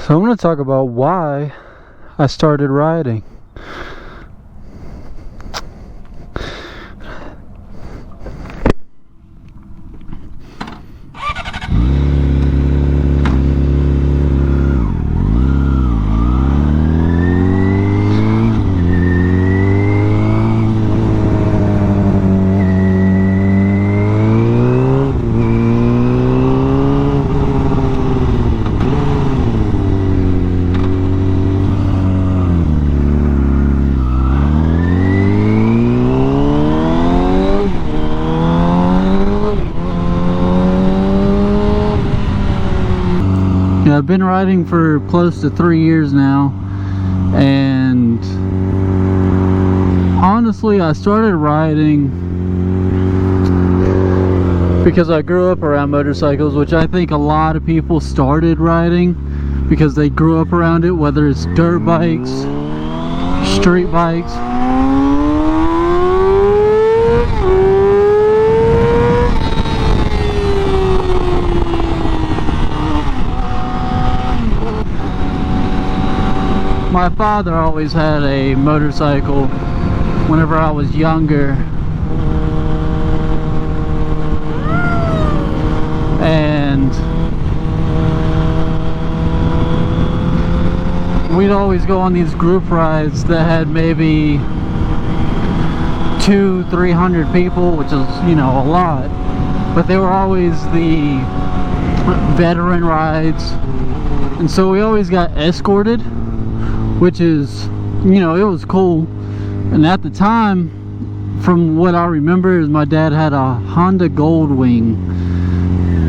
So I'm going to talk about why I started riding. I've been riding for close to 3 years now, and honestly I started riding because I grew up around motorcycles, which I think a lot of people started riding because they grew up around it, whether it's dirt bikes, street bikes. My father always had a motorcycle whenever I was younger, and we'd always go on these group rides that had maybe 200-300 people, which is, you know, a lot, but they were always the veteran rides, and so we always got escorted, which is, you know, it was cool. And at the time, from what I remember, is my dad had a Honda Goldwing.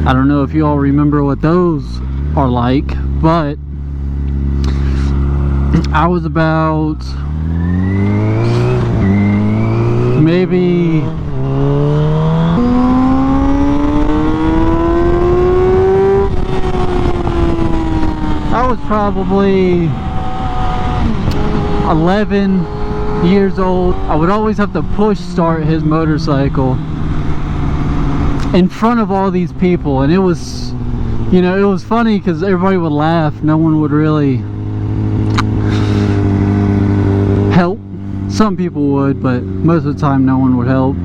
I don't know if you all remember what those are like, but I was about maybe probably 11 years old. I would always have to push start his motorcycle in front of all these people, and it was, you know, it was funny because everybody would laugh. No one would really help. Some people would, but most of the time no one would help.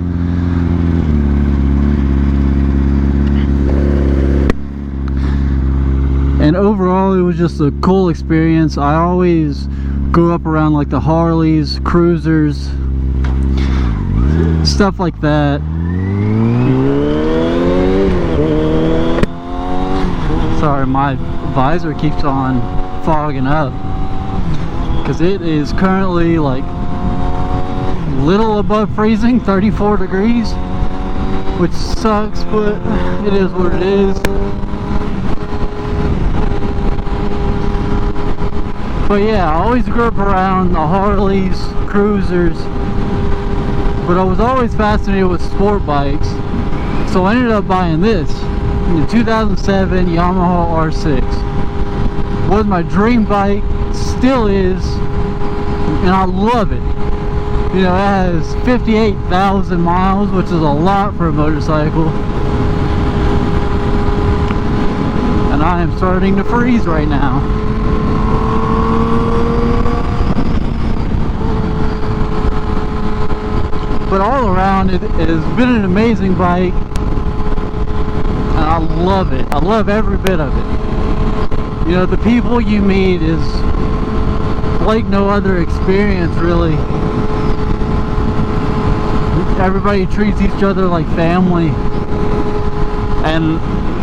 And overall it was just a cool experience. I always grew up around like the Harleys, cruisers, stuff like that. Sorry, my visor keeps on fogging up because it is currently like little above freezing, 34 degrees, which sucks, but it is what it is. But yeah, I always grew up around the Harleys, cruisers, but I was always fascinated with sport bikes, so I ended up buying this, the 2007 Yamaha R6. Was my dream bike, still is, and I love it. You know, it has 58,000 miles, which is a lot for a motorcycle. And I am starting to freeze right now. But all around, it has been an amazing bike, and I love it. I love every bit of it. You know, the people you meet is like no other experience, really. Everybody treats each other like family, and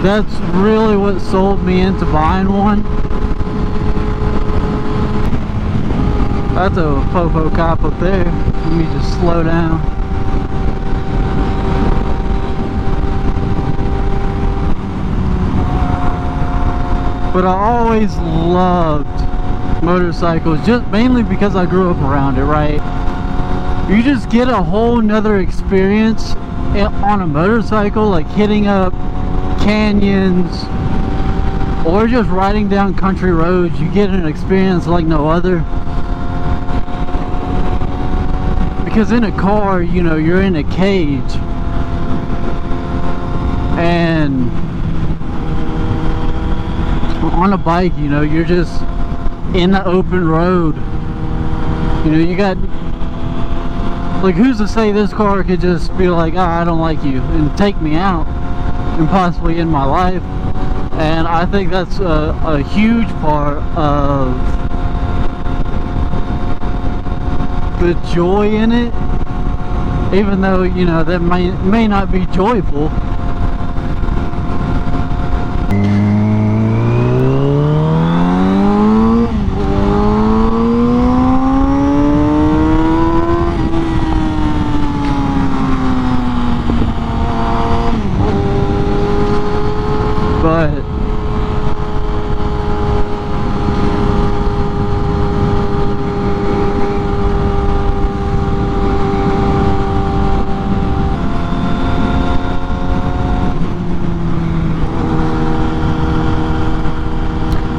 that's really what sold me into buying one. That's a Popo cop up there. Let me just slow down. But I always loved motorcycles, just mainly because I grew up around it, right? You just get a whole nother experience on a motorcycle, like hitting up canyons or just riding down country roads. You get an experience like no other. Because in a car, you know, you're in a cage, and on a bike, you know, you're just in the open road. You know, you got, like, who's to say this car could just be like, ah, I don't like you, and take me out and possibly end my life. And I think that's a huge part of the joy in it, even though, you know, that may not be joyful. But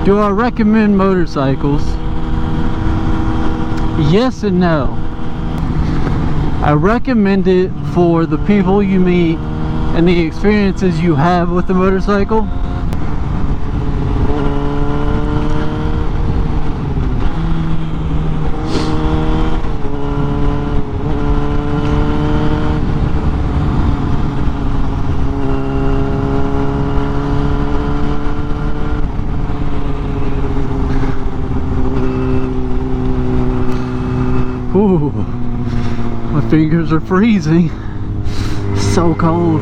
do I recommend motorcycles? Yes and no. I recommend it for the people you meet and the experiences you have with the motorcycle. Ooh, my fingers are freezing. So cold.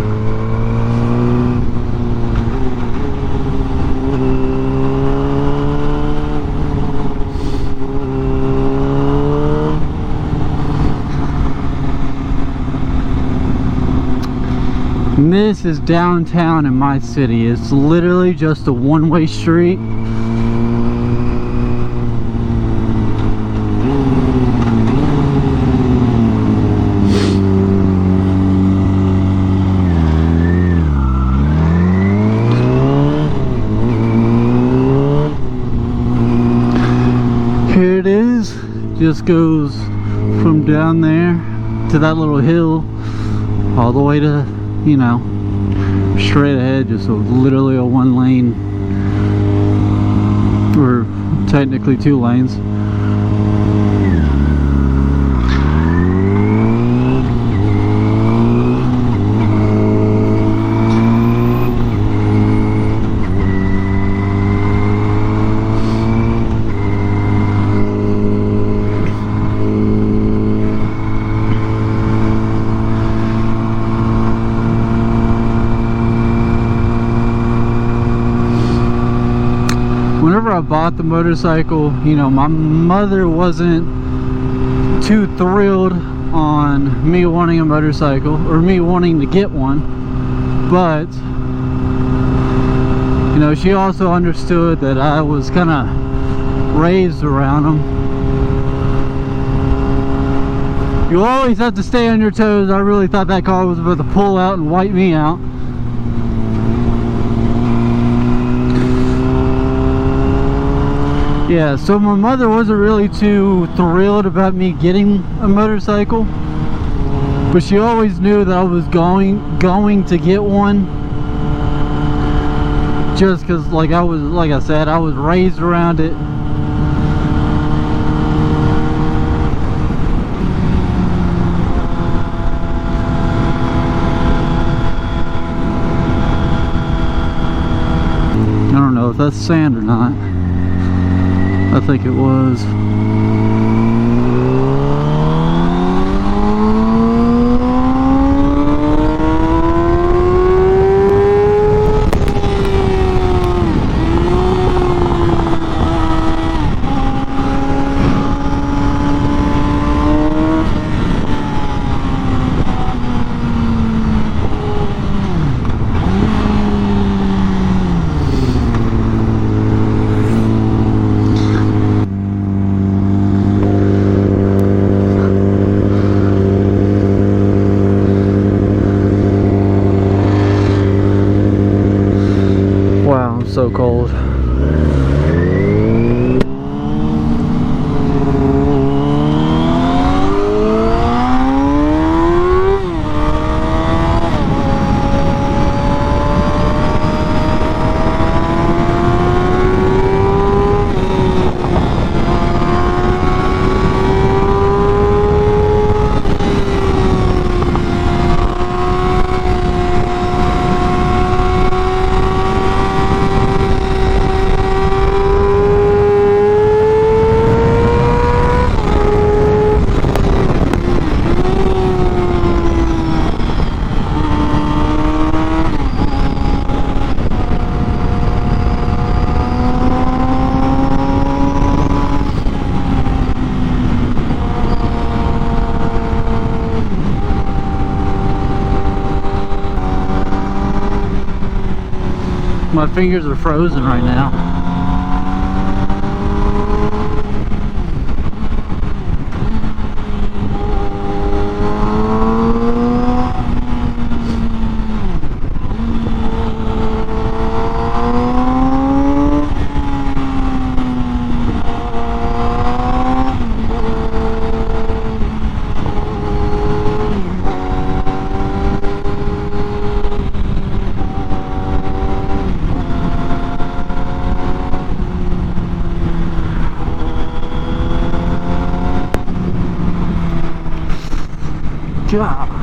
And this is downtown in my city. It's literally just a one-way street. Here it is. Just goes from down there to that little hill all the way to, you know, straight ahead. Just literally a one lane, or technically two lanes. Whenever I bought the motorcycle, you know, my mother wasn't too thrilled on me wanting a motorcycle or me wanting to get one, but you know, she also understood that I was kind of raised around them. You always have to stay on your toes. I really thought that car was about to pull out and wipe me out. Yeah, so my mother wasn't really too thrilled about me getting a motorcycle, but she always knew that I was going to get one, just because, like I said, I was raised around it. I don't know if that's sand or not. I think it was. my fingers are frozen right now. Yeah.